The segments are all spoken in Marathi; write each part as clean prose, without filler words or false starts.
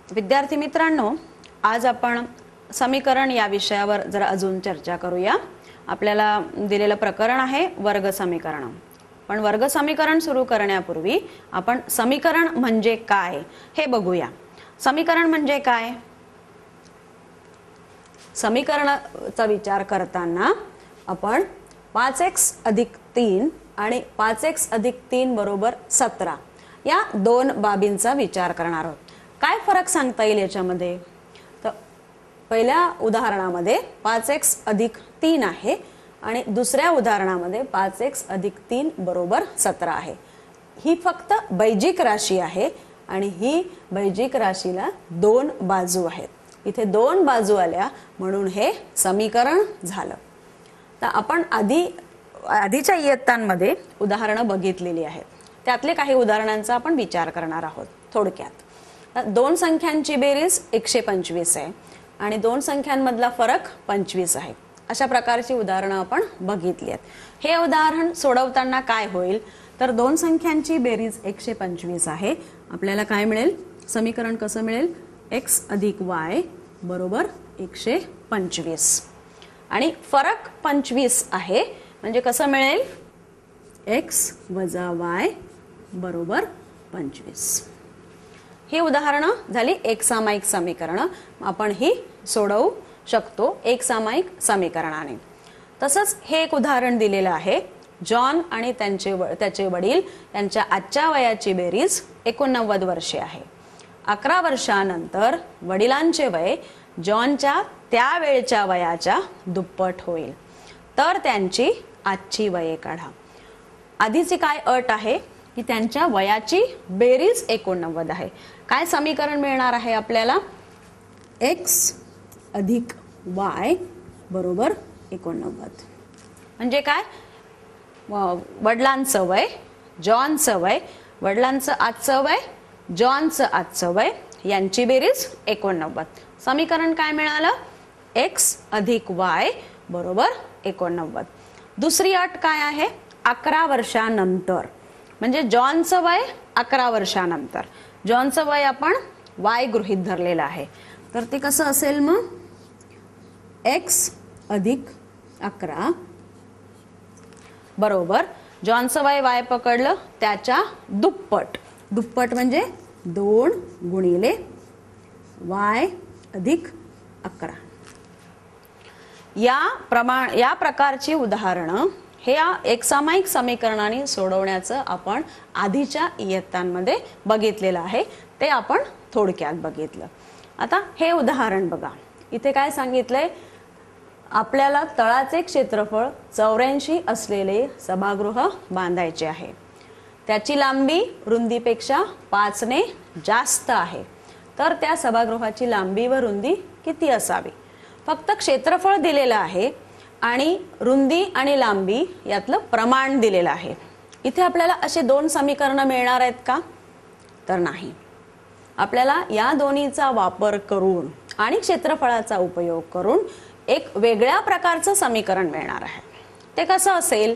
विद्यार्थी मित्रांनो, आज आपण समीकरण या विषयावर जरा अजून चर्चा करूया। आपल्याला दिलेलं प्रकरण आहे वर्ग समीकरण। पण वर्ग समीकरण सुरू करण्यापूर्वी आपण समीकरण म्हणजे काय हे बघूया। समीकरण म्हणजे काय? समीकरणाचा विचार करताना आपण 5x अधिक 3 आणि 5x अधिक 3 बरोबर 17 या दोन बाबींचा विचार करणार आहोत। काय फरक सांगता येईल याच्यामध्ये? तर पहिल्या उदाहरणामध्ये 5x अधिक 3 आहे आणि दुसऱ्या उदाहरणामध्ये 5x अधिक 3 बरोबर 17 आहे। ही फक्त बैजिक राशी आहे आणि ही बैजिक राशीला दोन बाजू आहेत। इथे दोन बाजू आल्या म्हणून हे समीकरण झालं। तर आपण आधीच्या इयत्तांमध्ये उदाहरणं बघितलेली आहेत। त्यातले काही उदाहरणांचा आपण विचार करणार आहोत थोडक्यात। दोन संख्यांची बेरीज 125 आहे आणि दोन संख्यांमधला फरक 25 आहे। अशा प्रकारची उदाहरणं आपण बघितली आहेत। हे उदाहरण सोडवताना काय होईल तर दोन संख्यांची बेरीज 125 आहे। आपल्याला काय मिळेल? समीकरण कसं मिळेल? x अधिक y बरोबर 125 आणि फरक 25 आहे म्हणजे कसं मिळेल? x वजा y बरोबर 25। ही उदाहरणं झाली एक सामायिक समीकरणं। आपण ही सोडवू शकतो एक सामायिक समीकरणाने। तसंच हे एक उदाहरण दिलेलं आहे। जॉन आणि त्याचे वडील यांच्या आजच्या वयाची बेरीज 89 वर्षे आहे। 11 वर्षानंतर वडिलांचे वय जॉनच्या त्यावेळच्या वयाच्या दुप्पट होईल, तर त्यांची आजची वये काढा। आधीची काय अट आहे की त्यांच्या वयाची बेरीज 89 आहे। काय समीकरण मिळणार आहे आपल्याला? x अधिक y बरोबर 89। म्हणजे काय? वडिलांचं वय, जॉनचं वय, वडिलांचं आजचं वय, जॉनचं आजचं वय यांची बेरीज 89। समीकरण काय मिळालं? x अधिक y बरोबर 89। दुसरी अट काय आहे? 11 वर्षानंतर, म्हणजे जॉनचं वय 11 वर्षानंतर। जॉनचं वय आपण y गृहीत धरलेलं आहे, तर ते कसं असेल मग? x अधिक 11 बरोबर जॉनचं वय y पकडलं त्याच्या दुप्पट। दुप्पट म्हणजे 2 गुणिले y अधिक 11। या प्रकारची उदाहरणं हे एक सामायिक समीकरणाने सोडवण्याचं आपण आधीच्या इयत्तांमध्ये बघितलेलं आहे, ते आपण थोडक्यात बघितलं। आता हे उदाहरण बघा। इथे काय सांगितलंय? आपल्याला तळाचे क्षेत्रफळ 84 असलेले सभागृह बांधायचे आहे। त्याची लांबी रुंदीपेक्षा 5 ने जास्त आहे, तर त्या सभागृहाची लांबी व रुंदी किती असावी? फक्त क्षेत्रफळ दिलेलं आहे आणि रुंदी आणि लांबी यातलं प्रमाण दिलेलं आहे। इथे आपल्याला असे दोन समीकरणं मिळणार आहेत का? तर नाही। आपल्याला या दोन्हीचा वापर करून आणि क्षेत्रफळाचा उपयोग करून एक वेगळ्या प्रकारचं समीकरण मिळणार आहे। ते कसं असेल?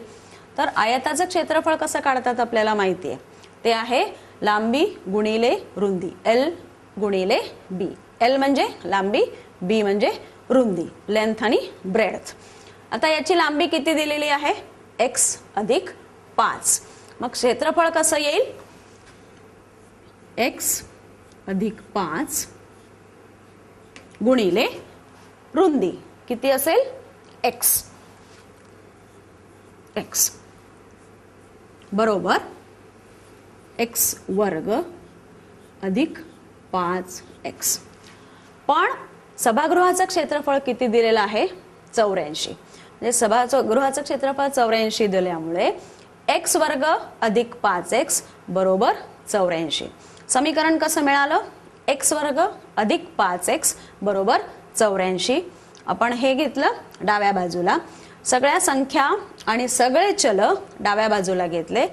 तर आयताचं क्षेत्रफळ कसं काढतात आपल्याला माहिती आहे। ते आहे लांबी गुणिले रुंदी, L गुणिले B। L म्हणजे लांबी, B म्हणजे रुंदी, लेंथ आणि ब्रेड्थ। आता याची लांबी किती दिलेली आहे? x अधिक 5। मग क्षेत्रफळ कसं येईल? x अधिक 5 गुणिले रुंदी किती असेल? x बरोबर x वर्ग अधिक 5x। पण सभागृहाचं क्षेत्रफळ किती दिलेलं आहे? 84। म्हणजे सभागृहाचं क्षेत्रफळ 84 दिल्यामुळे x वर्ग अधिक 5x बरोबर 84। समीकरण कसं मिळालं? x वर्ग अधिक 5x बरोबर 84। आपण हे घेतलं डाव्या बाजूला, सगळ्या संख्या आणि सगळे चल डाव्या बाजूला घेतले,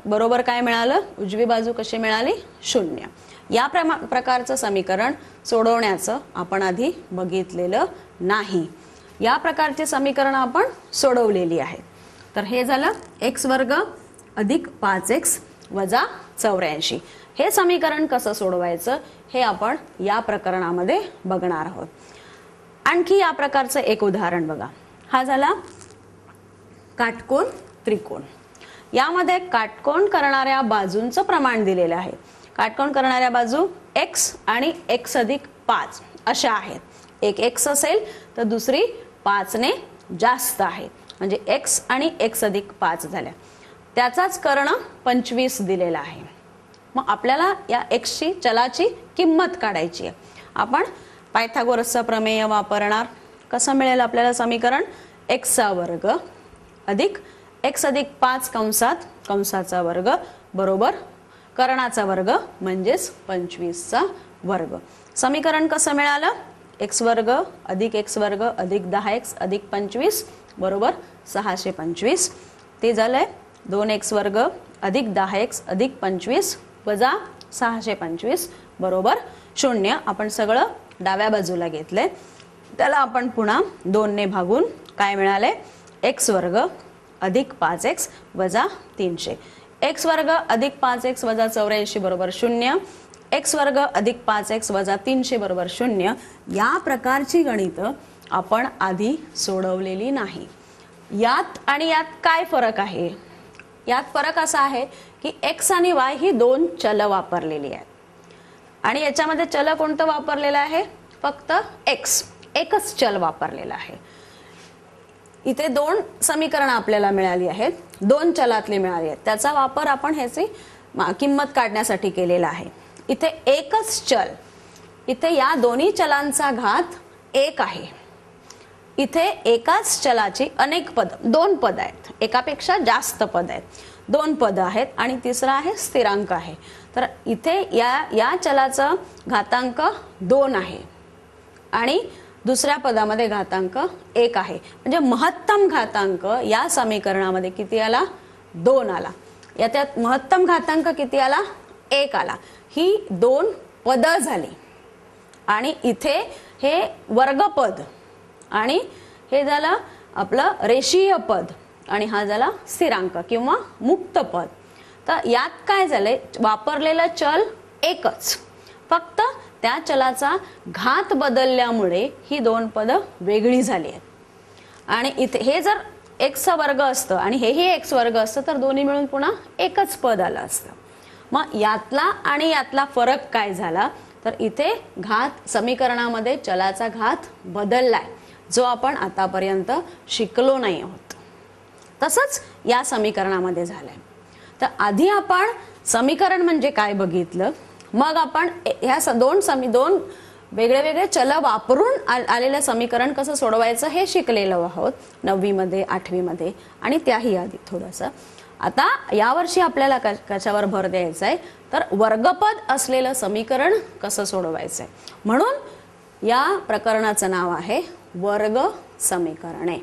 बरोबर काय मिळालं? उजवी बाजू कशी मिळाली? 0। या प्रकारचं समीकरण सोडवण्याचं आपण आधी बघितलेलं नाही। या प्रकारचे समीकरण आपण सोडवलेली आहेत। तर हे झालं x वर्ग अधिक 5x वजा 84। हे समीकरण कसं सोडवायचं हे आपण या प्रकरणामध्ये बघणार आहोत. आणखी या प्रकारचं एक उदाहरण बघा. हा झाला काटकोन त्रिकोण. यामध्ये काटकोन करणाऱ्या बाजूंचं प्रमाण दिलेलं आहे. काटकोन करणाऱ्या बाजू x आणि x अधिक 5 अशा आहेत. एक x असेल तर दुसरी 5 ने जास्त आहे, म्हणजे x आणि x अधिक 5 झाल्या. त्याचाच कर्ण 25 दिलेला आहे. मग आपल्याला या x ची चलाची किंमत काढायची आहे. आपण पायथागोरसचा प्रमेय वापरणार. कसं मिळेल आपल्याला समीकरण? x चा वर्ग अधिक x अधिक 5 कंसात कंसाचा वर्ग बरोबर कर्णाचा वर्ग म्हणजेच 25 चा वर्ग. समीकरण कसं मिळालं? x वर्ग अधिक x वर्ग अधिक 10x अधिक 25 बरोबर 625. ते झालंय 2x वर्ग अधिक 10x अधिक 25 वजा 625 बरोबर 0. आपण सगळं डाव्या बाजूला घेतलंय. त्याला आपण पुन्हा 2 ने भागून काय मिळाले? x वर्ग अधिक 5x वजा 300. x वर्ग अधिक 5x वजा 84 बरोबर 0. x वर्ग अधिक 5x वजा 300 बरोबर 0. या प्रकारची गणितं आपण आधी सोडवलेली नाही. यात आणि यात काय फरक आहे? यात फरक असा आहे की x आणि y ही दोन चल वापरलेली आहेत आणि याच्यामध्ये चल कोणतं वापरलेलं आहे? फक्त x, एकच चल वापरलेला आहे. इथे दोन समीकरणं आपल्याला मिळाली आहेत, दोन चलातली मिळाली आहेत. त्याचा वापर आपण ह्याची किंमत काढण्यासाठी केलेला आहे. इथे एकच चल, इथे या दोन्ही चलांचा घात 1 आहे. इथे एकाच चलाची अनेक पद, 2 पद आहेत, एकापेक्षा जास्त पद आहेत, 2 पद आहेत आणि तिसरा आहे स्थिरांक आहे. तर इथे या चलाचा घातांक 2 आहे आणि दुसऱ्या पदामध्ये घातांक 1 आहे. म्हणजे महत्तम घातांक या समीकरणामध्ये किती आला? 2 आला. याच्यात महत्तम घातांक किती आला? 1 आला. ही 2 पद झाली आणि इथे हे वर्गपद आणि हे झालं आपलं रेषीय पद आणि हा झाला स्थिरांक किंवा मुक्त पद. तर यात काय झालंय? वापरलेलं चल एकच, फक्त त्या चलाचा घात बदलल्यामुळे ही 2 पद वेगळी झाली आहेत. आणि इथे हे जर x वर्ग असतं आणि हेही x वर्ग असतं तर दोन्ही मिळून पुन्हा एकच पद आलं असतं. मग यातला आणि यातला फरक काय झाला? तर इथे घात समीकरणामध्ये चलाचा घात बदललाय, जो आपण आतापर्यंत शिकलो नाही आहोत. तसंच या समीकरणामध्ये झालंय. तर आधी आपण समीकरण म्हणजे काय बघितलं, मग आपण ह्या दोन वेगळे वेगळे चल वापरून आलेलं समीकरण कसं सोडवायचं हे शिकलेलो आहोत 9वी मध्ये 8वी मध्ये आणि त्याही आधी थोडंसं. आता यावर्षी आपल्याला कशावर भर द्यायचा आहे तर वर्गपद असलेलं समीकरण कसं सोडवायचंय. म्हणून या प्रकरणाचं नाव आहे वर्ग समीकरणे.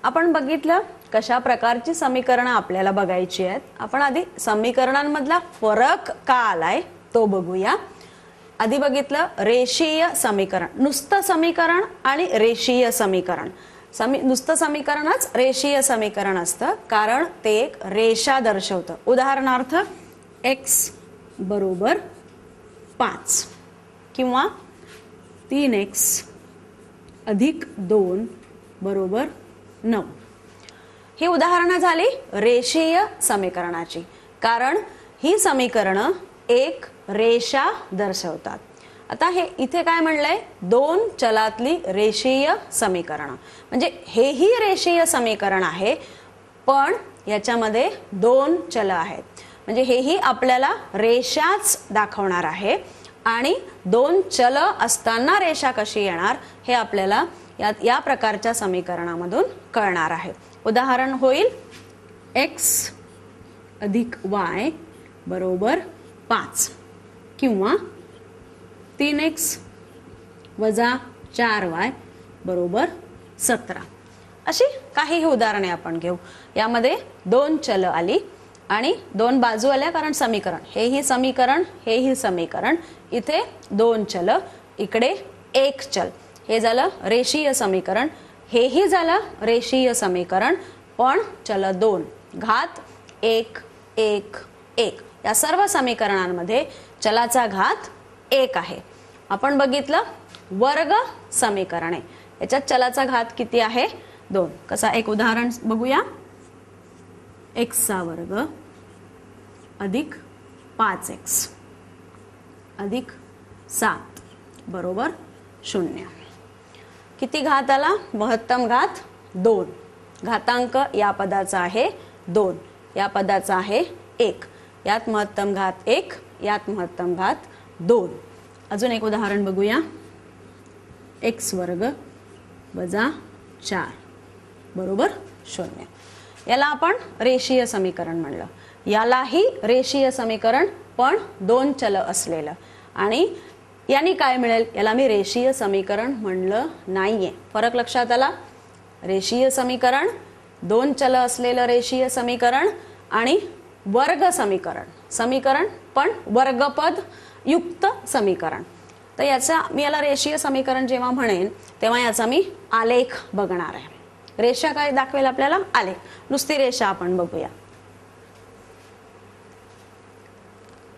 आपण बघितलं कशा प्रकारची समीकरणं आपल्याला बघायची आहेत. आपण आधी समीकरणांमधला फरक का आलाय तो बघूया. आधी बघितलं रेषीय समीकरण, नुसतं समीकरण आणि रेषीय समीकरण. नुसतं समीकरणच रेषीय समीकरण असतं कारण ते एक रेषा दर्शवतं. उदाहरणार्थ x बरोबर 5 किंवा 3x अधिक 2 बरोबर 9. ही उदाहरणं झाली रेषीय समीकरणाची, कारण ही समीकरणं एक रेषा दर्शवतात. आता हे इथे काय म्हणलंय? 2 चलातली रेषीय समीकरण. म्हणजे हेही रेषीय समीकरण आहे पण याच्यामध्ये 2 चल आहेत. म्हणजे हेही आपल्याला रेषाच दाखवणार आहे आणि 2 चल असताना रेषा कशी येणार हे आपल्याला या प्रकारच्या समीकरणामधून कळणार आहे. उदाहरण होईल x अधिक y बरोबर 5 किंवा 3x वजा 4y बरोबर 17. अशी काही उदाहरणे आपण घेऊ. यामध्ये 2 चल आली आणि 2 बाजू आल्या कारण समीकरण, हेही समीकरण हेही समीकरण. इथे 2 चल, इकडे 1 चल. हे झालं रेषीय समीकरण, हेही झालं रेषीय समीकरण पण चल 2, घात 1 1 1 या सर्व समीकरणांमध्ये चलाचा घात 1 आहे. आपण बघितलं वर्ग समीकरण आहे, याच्यात चलाचा घात किती आहे 2. कसा एक उदाहरण बघूया. x चा वर्ग अधिक 5x अधिक 7 बरोबर 0. किती घात आला? महत्तम घात 2. घातांक या पदाचा आहे 2, या पदाचा आहे 1. यात महत्तम घात 1, यात महत्तम घात 2. अजून एक उदाहरण बघूया. x वर्ग वजा 4 बरोबर 0. याला आपण रेषीय समीकरण म्हणलं. यालाही रेषीय समीकरण पण 2 चल असलेलं. आणि यानी काय मिळेल? याला मी रेषीय समीकरण म्हणलं नाहीये. फरक लक्षात आला? रेषीय समीकरण, 2 चल असलेलं रेषीय समीकरण आणि वर्ग समीकरण. समीकरण पण वर्गपद युक्त समीकरण. तर याचा मी याला रेषीय समीकरण जेव्हा म्हणेन तेव्हा याचा मी आलेख बघणार आहे. रेषा काय दाखवेल आपल्याला? आलेख. नुसती रेषा आपण बघूया.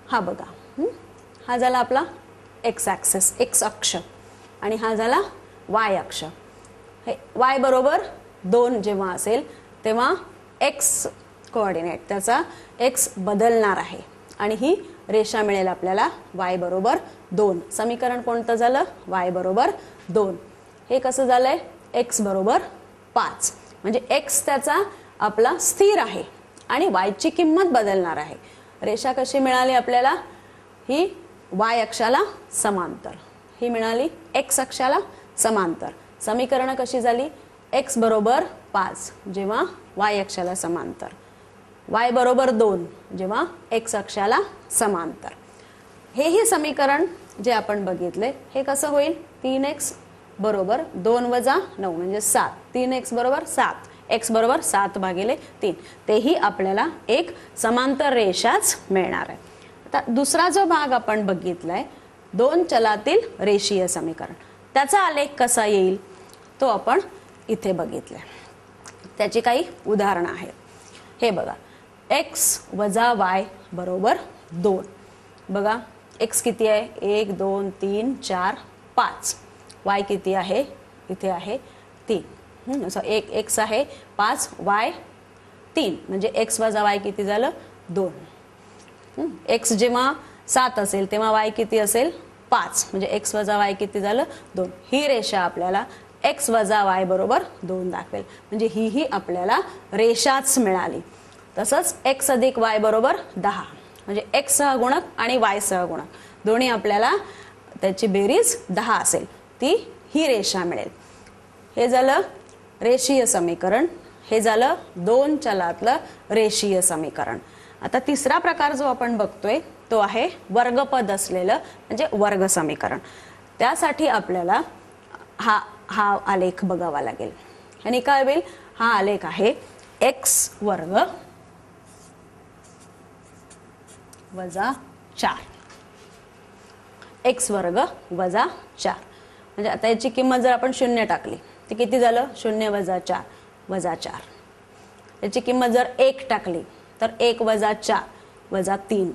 हा बघा, हा झाला आपला एक्स ॲक्सिस, एक्स अक्ष, आणि हा झाला वाय अक्ष. हे वाय बरोबर 2 जेव्हा असेल तेव्हा एक्स कोऑर्डिनेट त्याचा एक्स बदलणार आहे आणि ही रेषा मिळेल आपल्याला वाय बरोबर 2. समीकरण कोणतं झालं? वाय बरोबर 2. हे कसं झालंय? एक्स बरोबर 5. म्हणजे एक्स त्याचा आपला स्थिर आहे आणि वायची किंमत बदलणार आहे. रेषा कशी मिळाली आपल्याला? ही वाय अक्षाला समांतर, ही मिळाली एक्स अक्षाला समांतर. समीकरण कशी झाली? एक्स बरोबर 5 जेव्हा वाय अक्षाला समांतर, वाय बरोबर 2 जेव्हा एक्स अक्षाला समांतर. हे समीकरण जे आपण बघितले हे कसं होईल? 3x बरोबर 2 वजा 9 म्हणजे 7. 3x बरोबर 7, x बरोबर 7 भागिले 3. तेही आपल्याला एक समांतर रेषाच मिळणार आहे. आता दुसरा जो भाग आपण बघितलाय 2 चलातील रेषीय समीकरण, त्याचा आलेख कसा येईल तो आपण इथे बघितलाय. त्याची काही उदाहरणं आहेत. हे बघा, x वजा y बरोबर 2. बघा x किती आहे? 1 2 3 4 5. y किती आहे? इथे आहे 3. असं एक x आहे 5, y 3 म्हणजे x वजा y किती झालं? 2. x जेव्हा 7 असेल तेव्हा y किती असेल? 5 म्हणजे x वजा y किती झालं? 2. ही रेषा आपल्याला x वजा y बरोबर 2 दाखवेल. म्हणजे ही आपल्याला रेषाच मिळाली. तसंच x अधिक y बरोबर 10 म्हणजे x सह गुणक आणि y सह गुणक दोन्ही आपल्याला त्याची बेरीज 10 असेल, ती ही रेषा मिळेल. हे झालं रेषीय समीकरण. हे झालं 2 चलातलं रेषीय समीकरण. आता तिसरा प्रकार जो आपण बघतोय तो आहे वर्गपद असलेलं म्हणजे वर्ग समीकरण. त्यासाठी आपल्याला हा आलेख बघावा लागेल. आणि काय होईल? हा आलेख आहे x वर्ग वजा 4. x वर्ग वजा 4 म्हणजे आता याची किंमत जर आपण 0 टाकली तर किती झालं? 0 वजा 4 वजा 4. याची किंमत जर 1 टाकली तर 1 वजा 4 वजा 3.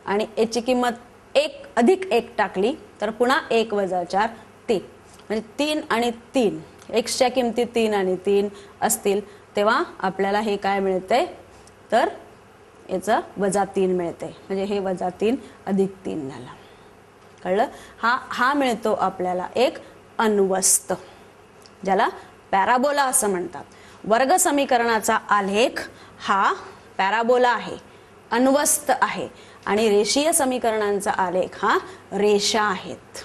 आणि याची किंमत 1 अधिक 1 टाकली तर पुन्हा 1 वजा 4 3. म्हणजे 3 आणि 3, एक्सच्या किमती 3 आणि 3 असतील तेव्हा आपल्याला हे काय मिळते? तर याचं वजा 3 मिळते. म्हणजे हे वजा 3 अधिक 3 झाला. कळलं? हा मिळतो आपल्याला एक अन्वस्त, ज्याला पॅराबोला असं म्हणतात. वर्ग समीकरणाचा आलेख हा पॅराबोला आहे, अन्वस्त आहे, आणि रेषीय समीकरणांचा आलेख हा रेषा आहेत.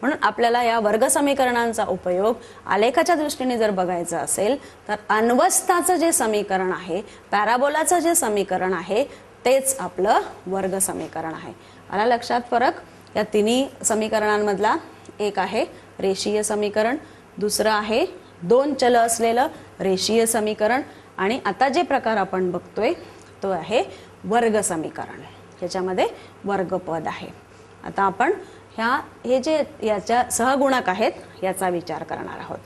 म्हणून आपल्याला या वर्ग समीकरणांचा उपयोग आलेखाच्या दृष्टीने जर बघायचा असेल तर अन्वस्ताचं जे समीकरण आहे, पॅराबोलाचं जे समीकरण आहे तेच आपलं वर्ग समीकरण आहे. आला लक्षात फरक? या तिन्ही समीकरणांमधला एक आहे रेषीय समीकरण, दुसरं आहे 2 चल असलेलं रेषीय समीकरण, आणि आता जे प्रकार आपण बघतोय तो आहे वर्ग समीकरण, ज्याच्यामध्ये वर्गपद आहे. आता आपण हे जे याच्या सहगुणक आहेत याचा विचार करणार आहोत.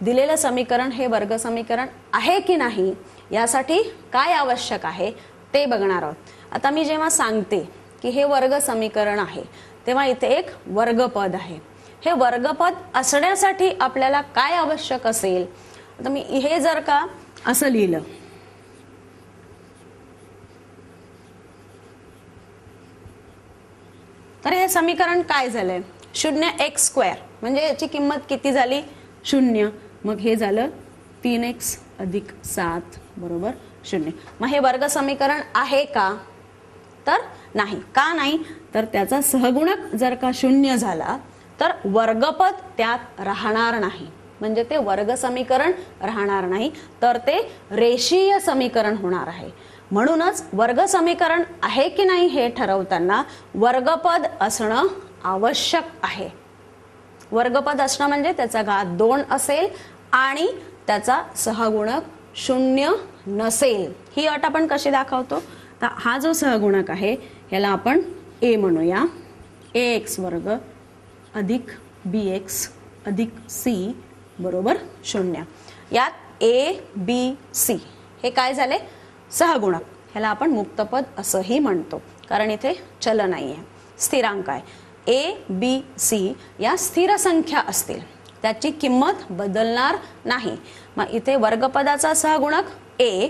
दिलेलं समीकरण हे वर्ग समीकरण आहे की नाही यासाठी काय आवश्यक आहे ते बघणार आहोत. आता मी जेव्हा सांगते की हे वर्ग समीकरण आहे तेव्हा इथे एक वर्गपद आहे. हे वर्गपद असण्यासाठी आपल्याला काय आवश्यक असेल? आता मी हे जर का असं लिहिलं तर हे समीकरण काय झालंय? 0x² म्हणजे याची किंमत किती झाली? 0. मग हे झालं 3x अधिक 7 बरोबर 0. मग हे वर्ग समीकरण आहे का? तर नाही. का नाही? तर त्याचा सहगुणक जर का 0 झाला तर वर्गपद त्यात राहणार नाही, म्हणजे ते वर्ग समीकरण राहणार नाही, तर ते रेषीय समीकरण होणार आहे. म्हणूनच वर्ग समीकरण आहे की नाही हे ठरवताना वर्गपद असणं आवश्यक आहे. वर्गपद असणं म्हणजे त्याचा घात 2 असेल आणि त्याचा सहगुणक 0 नसेल. ही अट आपण कशी दाखवतो? तर हा जो सहगुणक आहे याला आपण a म्हणूया. ax वर्ग अधिक bx अधिक c बरोबर 0. यात a b c हे काय झाले? सहगुणक. ह्याला आपण मुक्तपद असंही म्हणतो कारण इथे चल नाही आहे, स्थिरांक आहे. a b c या स्थिर संख्या असतील, त्याची किंमत बदलणार नाही. मग इथे वर्गपदाचा सहगुणक a,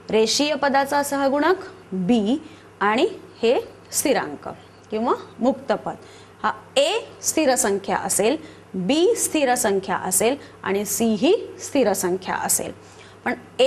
रेषीय पदाचा सहगुणक b आणि हे स्थिरांक किंवा मुक्तपद. हा a स्थिर संख्या असेल, b स्थिर संख्या असेल आणि c ही स्थिर संख्या असेल. पण a